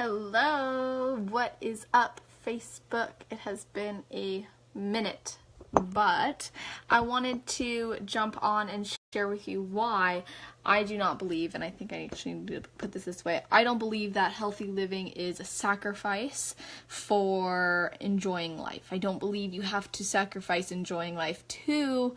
Hello, what is up, Facebook? It has been a minute, but I wanted to jump on and share with you why I do not believe, and I think I actually need to put this way, I don't believe that healthy living is a sacrifice for enjoying life. I don't believe you have to sacrifice enjoying life to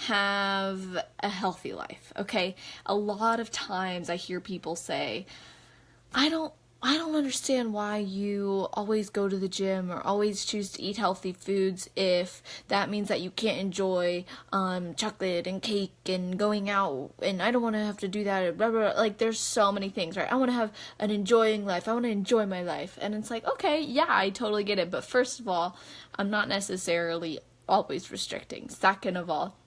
have a healthy life, okay? A lot of times I hear people say, I don't understand why you always go to the gym or always choose to eat healthy foods if that means that you can't enjoy chocolate and cake and going out, and I don't want to have to do that, blah, blah, blah. Like, there's so many things, right? I want to have an enjoying life. I want to enjoy my life. And it's like, okay, yeah, I totally get it. But first of all, I'm not necessarily always restricting. Second of all,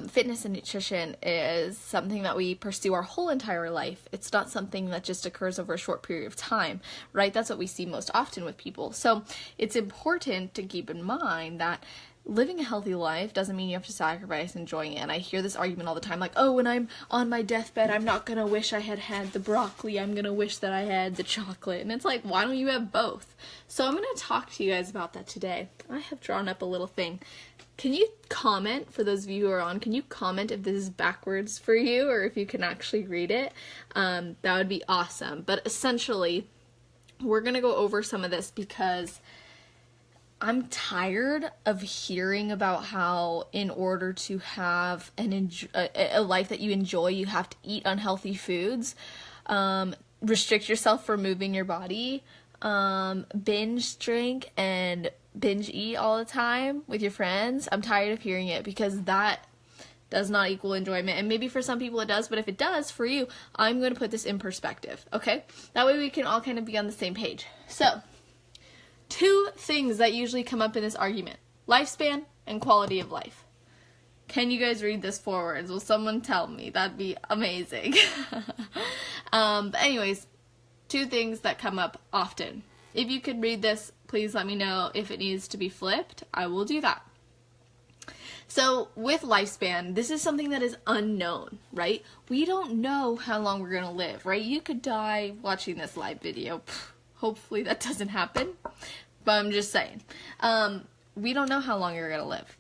fitness and nutrition is something that we pursue our whole entire life. It's not something that just occurs over a short period of time, right? That's what we see most often with people. So it's important to keep in mind that living a healthy life doesn't mean you have to sacrifice enjoying it. And I hear this argument all the time, like, oh, when I'm on my deathbed, I'm not going to wish I had had the broccoli. I'm going to wish that I had the chocolate. And it's like, why don't you have both? So I'm going to talk to you guys about that today. I have drawn up a little thing. Can you comment, for those of you who are on, can you comment if this is backwards for you or if you can actually read it? That would be awesome. But essentially, we're going to go over some of this because I'm tired of hearing about how in order to have a life that you enjoy, you have to eat unhealthy foods, restrict yourself from moving your body, binge drink, and binge eat all the time with your friends. I'm tired of hearing it because that does not equal enjoyment. And maybe for some people it does, but if it does for you, I'm going to put this in perspective, okay? That way we can all kind of be on the same page. So, two things that usually come up in this argument: lifespan and quality of life. Can you guys read this forwards? Will someone tell me? That'd be amazing. But anyways, two things that come up often. If you could read this, please let me know if it needs to be flipped. I will do that. So with lifespan, this is something that is unknown, right? We don't know how long we're going to live, right? You could die watching this live video. Hopefully that doesn't happen, but I'm just saying. We don't know how long you're going to live.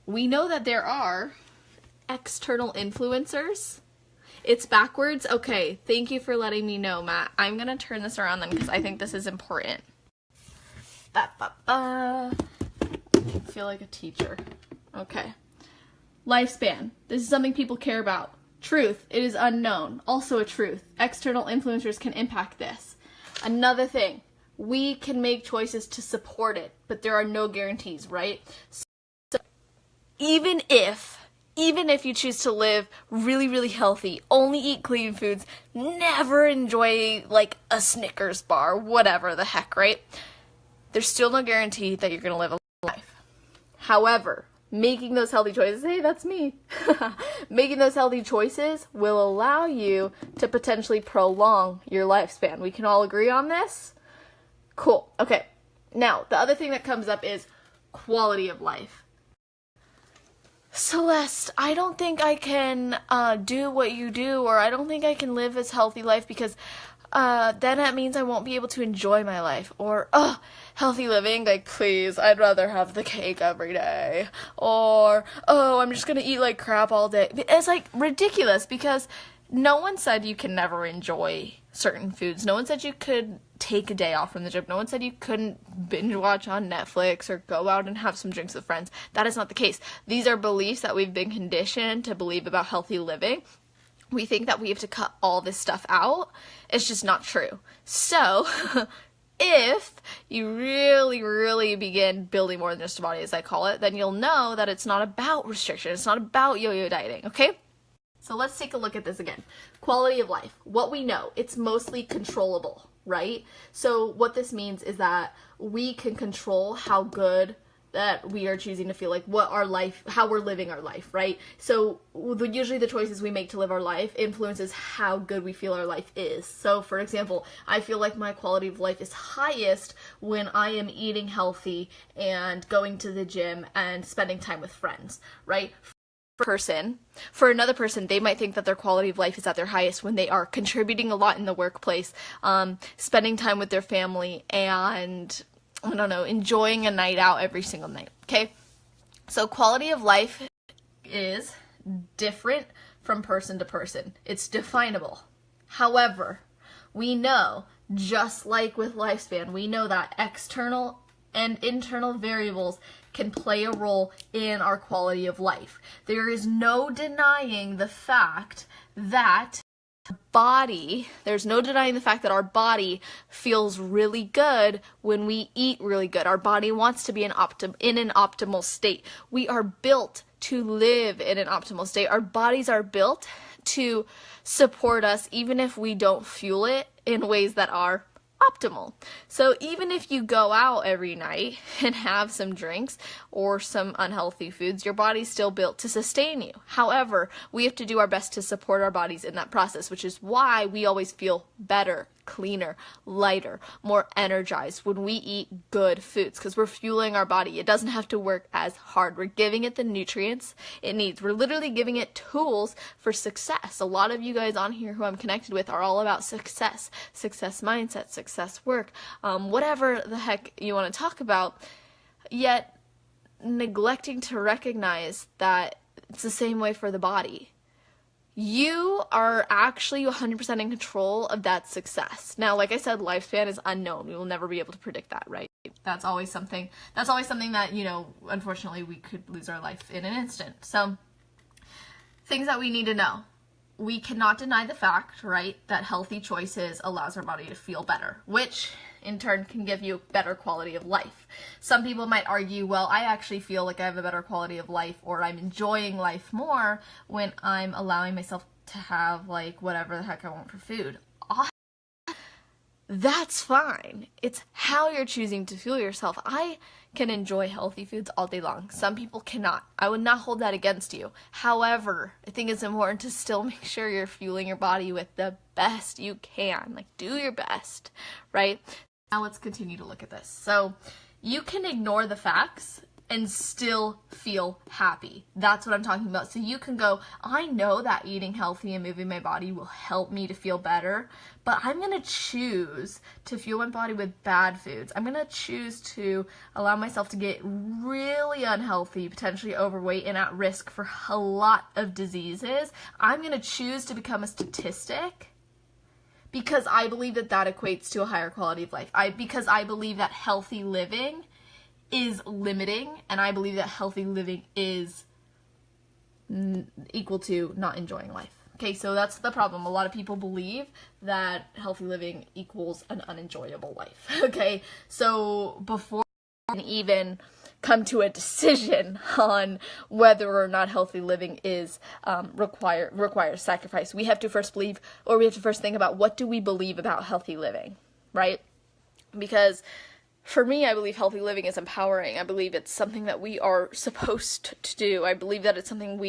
We know that there are external influencers. It's backwards? Okay, thank you for letting me know, Matt. I'm going to turn this around then because I think this is important. I feel like a teacher. Okay. Lifespan. This is something people care about. Truth. It is unknown. Also a truth. External influencers can impact this. Another thing. We can make choices to support it, but there are no guarantees, right? So even if you choose to live really, really healthy, only eat clean foods, never enjoy like a Snickers bar, whatever the heck, right? There's still no guarantee that you're going to live a life. However, making those healthy choices, hey, that's me. Making those healthy choices will allow you to potentially prolong your lifespan. We can all agree on this? Cool. Okay. Now, the other thing that comes up is quality of life. Celeste, I don't think I can do what you do, or I don't think I can live this healthy life because then that means I won't be able to enjoy my life. Or, healthy living, like, please, I'd rather have the cake every day. Or, I'm just gonna eat like crap all day. It's like ridiculous because no one said you can never enjoy certain foods. No one said you could take a day off from the gym. No one said you couldn't binge watch on Netflix or go out and have some drinks with friends. That is not the case. These are beliefs that we've been conditioned to believe about healthy living. We think that we have to cut all this stuff out. It's just not true. So, if you really, really begin building more than just a body, as I call it, then you'll know that it's not about restriction. It's not about yo-yo dieting, okay? So let's take a look at this again. Quality of life. What we know, it's mostly controllable, right? So what this means is that we can control how good that we are choosing to feel, like what our life, how we're living our life, right? So usually the choices we make to live our life influences how good we feel our life is. So for example, I feel like my quality of life is highest when I am eating healthy and going to the gym and spending time with friends, right? for another person, they might think that their quality of life is at their highest when they are contributing a lot in the workplace, spending time with their family, and, I don't know, enjoying a night out every single night, okay? So quality of life is different from person to person. It's definable. However, we know, just like with lifespan, we know that external and internal variables can play a role in our quality of life. There is no denying the fact that there's no denying the fact that our body feels really good when we eat really good. Our body wants to be in an optimal state. We are built to live in an optimal state. Our bodies are built to support us even if we don't fuel it in ways that are optimal. So even if you go out every night and have some drinks or some unhealthy foods, your body's still built to sustain you. However, we have to do our best to support our bodies in that process, which is why we always feel better, cleaner, lighter, more energized when we eat good foods, because we're fueling our body. It doesn't have to work as hard. We're giving it the nutrients it needs. We're literally giving it tools for success. A lot of you guys on here who I'm connected with are all about success mindset, success work, whatever the heck you want to talk about, yet neglecting to recognize that it's the same way for the body. You are actually 100% in control of that success. Now, like I said, lifespan is unknown. We will never be able to predict that, right? That's always something that, unfortunately we could lose our life in an instant. So, things that we need to know. We cannot deny the fact, right, that healthy choices allows our body to feel better, which in turn can give you better quality of life. Some people might argue, well, I actually feel like I have a better quality of life, or I'm enjoying life more when I'm allowing myself to have like whatever the heck I want for food. That's fine. It's how you're choosing to fuel yourself. I can enjoy healthy foods all day long. Some people cannot. I would not hold that against you. However, I think it's important to still make sure you're fueling your body with the best you can. Like, do your best, right? Now let's continue to look at this. So you can ignore the facts and still feel happy. That's what I'm talking about. So you can go, I know that eating healthy and moving my body will help me to feel better, but I'm going to choose to fuel my body with bad foods. I'm going to choose to allow myself to get really unhealthy, potentially overweight, and at risk for a lot of diseases. I'm going to choose to become a statistic because I believe that equates to a higher quality of life. Because I believe that healthy living is limiting, and I believe that healthy living is equal to not enjoying life. Okay, so that's the problem. A lot of people believe that healthy living equals an unenjoyable life. Okay, so before we can even come to a decision on whether or not healthy living is requires sacrifice, we have to first believe, or we have to first think about, what do we believe about healthy living, right? Because for me, I believe healthy living is empowering. I believe it's something that we are supposed to do. I believe that it's something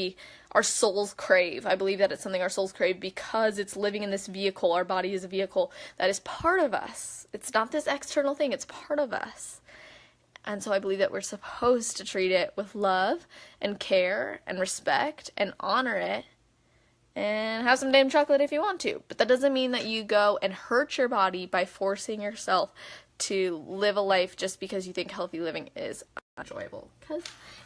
our souls crave. I believe that it's something our souls crave because it's living in this vehicle. Our body is a vehicle that is part of us. It's not this external thing. It's part of us. And so I believe that we're supposed to treat it with love and care and respect and honor it and have some damn chocolate if you want to. But that doesn't mean that you go and hurt your body by forcing yourself to live a life just because you think healthy living is enjoyable, because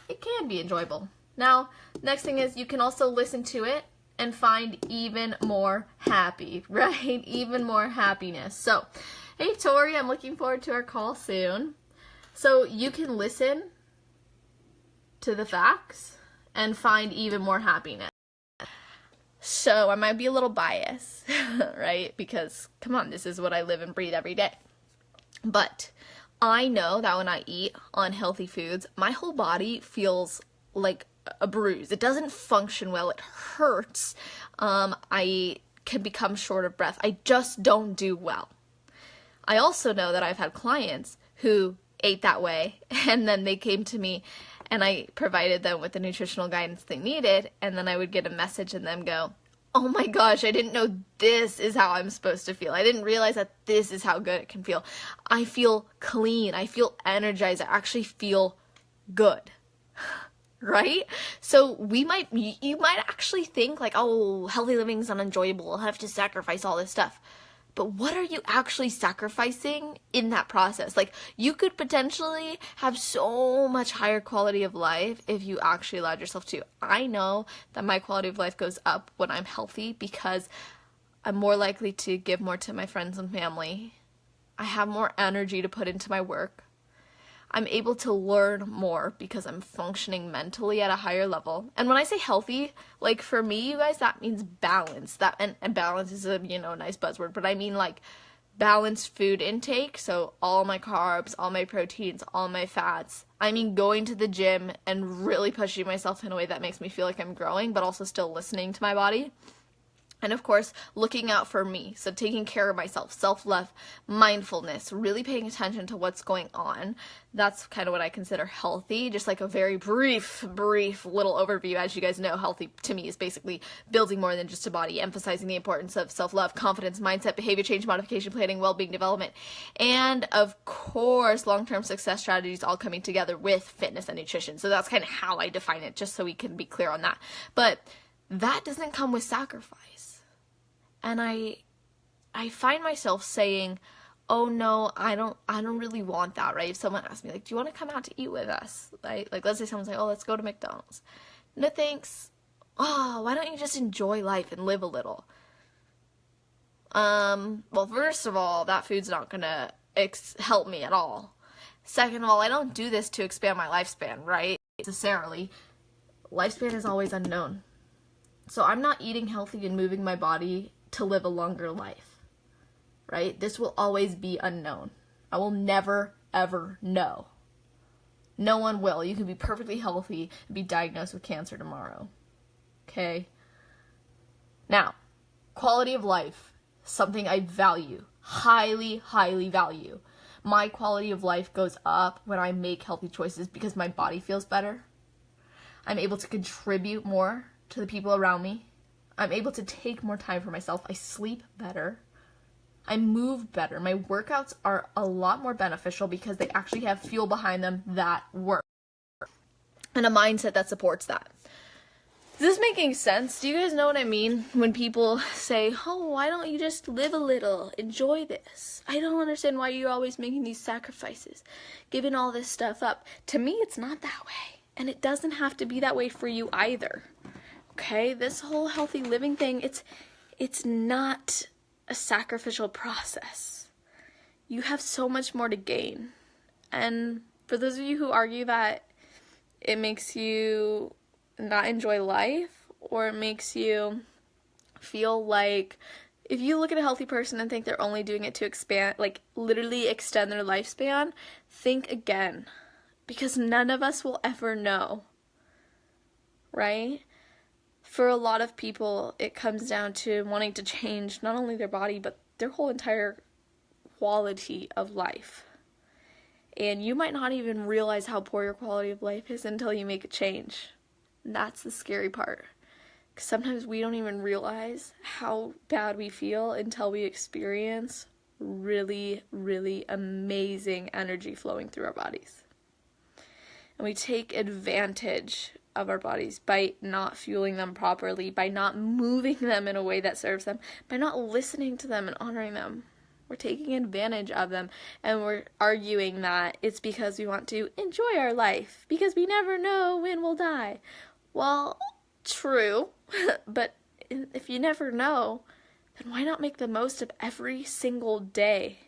it can be enjoyable. Now, next thing is, you can also listen to it and find even more happy, right? Even more happiness. So, hey Tori, I'm looking forward to our call soon. So you can listen to the facts and find even more happiness. So I might be a little biased, right? Because, come on, this is what I live and breathe every day. But I know that when I eat unhealthy foods, my whole body feels like a bruise. It doesn't function well. It hurts. I can become short of breath. I just don't do well. I also know that I've had clients who ate that way, and then they came to me and I provided them with the nutritional guidance they needed, and then I would get a message and them go, oh my gosh, I didn't know this is how I'm supposed to feel. I didn't realize that this is how good it can feel. I feel clean. I feel energized. I actually feel good. right? So you might actually think like, oh, healthy living is unenjoyable, I'll have to sacrifice all this stuff. But what are you actually sacrificing in that process? Like, you could potentially have so much higher quality of life if you actually allowed yourself to. I know that my quality of life goes up when I'm healthy because I'm more likely to give more to my friends and family. I have more energy to put into my work. I'm able to learn more because I'm functioning mentally at a higher level. And when I say healthy, like for me, you guys, that means balance. And balance is a, nice buzzword, but I mean like balanced food intake. So all my carbs, all my proteins, all my fats. I mean going to the gym and really pushing myself in a way that makes me feel like I'm growing, but also still listening to my body. And of course, looking out for me, so taking care of myself, self-love, mindfulness, really paying attention to what's going on. That's kind of what I consider healthy, just like a very brief little overview. As you guys know, healthy to me is basically building more than just a body, emphasizing the importance of self-love, confidence, mindset, behavior change, modification, planning, well-being, development, and of course, long-term success strategies all coming together with fitness and nutrition. So that's kind of how I define it, just so we can be clear on that. But that doesn't come with sacrifice. And I find myself saying, oh no, I don't really want that, right? If someone asks me, like, do you want to come out to eat with us? Right? Like, let's say someone's like, oh, let's go to McDonald's. No thanks. Oh, why don't you just enjoy life and live a little? Well, first of all, that food's not gonna help me at all. Second of all, I don't do this to expand my lifespan, right? Necessarily. Lifespan is always unknown. So I'm not eating healthy and moving my body to live a longer life, right? This will always be unknown. I will never, ever know. No one will. You can be perfectly healthy and be diagnosed with cancer tomorrow, okay? Now, quality of life, something I value, highly, highly value. My quality of life goes up when I make healthy choices because my body feels better. I'm able to contribute more to the people around me. I'm able to take more time for myself. I sleep better. I move better. My workouts are a lot more beneficial because they actually have fuel behind them that work. And a mindset that supports that. Is this making sense? Do you guys know what I mean when people say, oh, why don't you just live a little? Enjoy this. I don't understand why you're always making these sacrifices, giving all this stuff up. To me, it's not that way. And it doesn't have to be that way for you either. Okay, this whole healthy living thing, it's not a sacrificial process. You have so much more to gain. And for those of you who argue that it makes you not enjoy life, or it makes you feel like, if you look at a healthy person and think they're only doing it to expand, like literally extend their lifespan, think again. Because none of us will ever know, right? For a lot of people, it comes down to wanting to change not only their body, but their whole entire quality of life. And you might not even realize how poor your quality of life is until you make a change. And that's the scary part. Because sometimes we don't even realize how bad we feel until we experience really, really amazing energy flowing through our bodies. And we take advantage of our bodies by not fueling them properly, by not moving them in a way that serves them, by not listening to them and honoring them. We're taking advantage of them, and we're arguing that it's because we want to enjoy our life, because we never know when we'll die. Well, true, but if you never know, then why not make the most of every single day?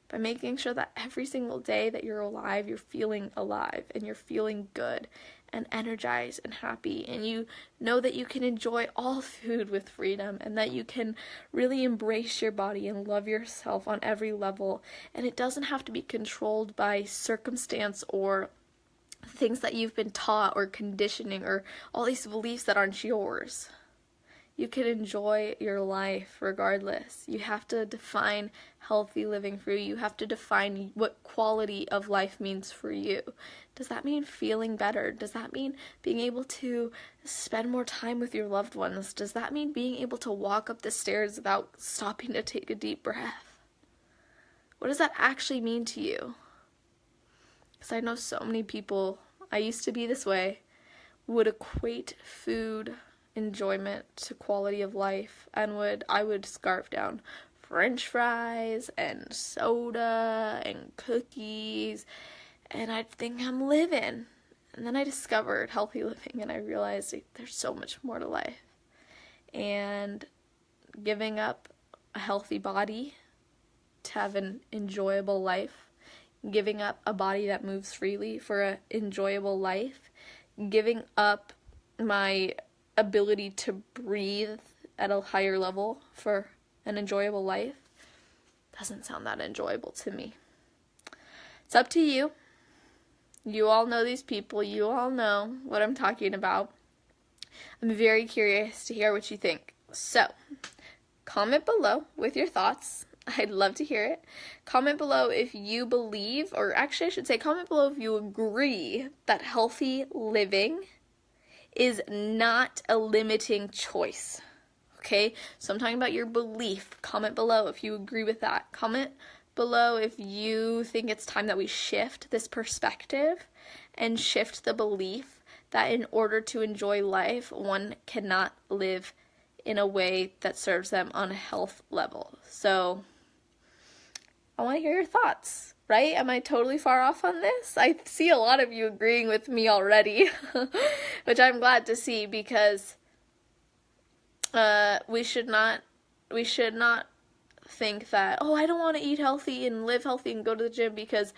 By making sure that every single day that you're alive, you're feeling alive, and you're feeling good, and energized, and happy, and you know that you can enjoy all food with freedom, and that you can really embrace your body and love yourself on every level, and it doesn't have to be controlled by circumstance or things that you've been taught or conditioning or all these beliefs that aren't yours. You can enjoy your life regardless. You have to define healthy living for you. You have to define what quality of life means for you. Does that mean feeling better? Does that mean being able to spend more time with your loved ones? Does that mean being able to walk up the stairs without stopping to take a deep breath? What does that actually mean to you? Because I know so many people, I used to be this way, would equate food enjoyment to quality of life, and I would scarf down French fries and soda and cookies, and I'd think I'm living. And then I discovered healthy living, and I realized there's so much more to life. And giving up a healthy body to have an enjoyable life, giving up a body that moves freely for an enjoyable life, giving up my ability to breathe at a higher level for an enjoyable life doesn't sound that enjoyable to me. It's up to you. You all know these people. You all know what I'm talking about. I'm very curious to hear what you think. So, comment below with your thoughts. I'd love to hear it. Comment below if you believe, or actually I should say comment below if you agree that healthy living is not a limiting choice. Okay? So I'm talking about your belief. Comment below if you agree with that. Comment below if you think it's time that we shift this perspective and shift the belief that in order to enjoy life, one cannot live in a way that serves them on a health level. So I want to hear your thoughts, right? Am I totally far off on this? I see a lot of you agreeing with me already, which I'm glad to see, because we should not think that, oh, I don't want to eat healthy and live healthy and go to the gym because,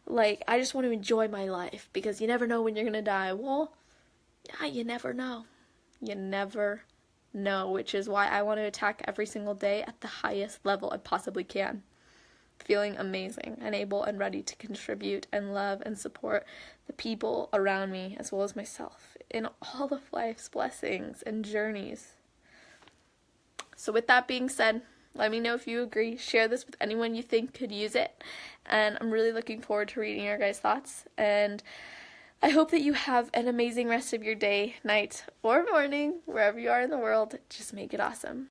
like, I just want to enjoy my life because you never know when you're going to die. Well, yeah, you never know. You never know, which is why I want to attack every single day at the highest level I possibly can. Feeling amazing and able and ready to contribute and love and support the people around me as well as myself in all of life's blessings and journeys. So with that being said, let me know if you agree. Share this with anyone you think could use it. And I'm really looking forward to reading your guys' thoughts. And I hope that you have an amazing rest of your day, night, or morning, wherever you are in the world. Just make it awesome.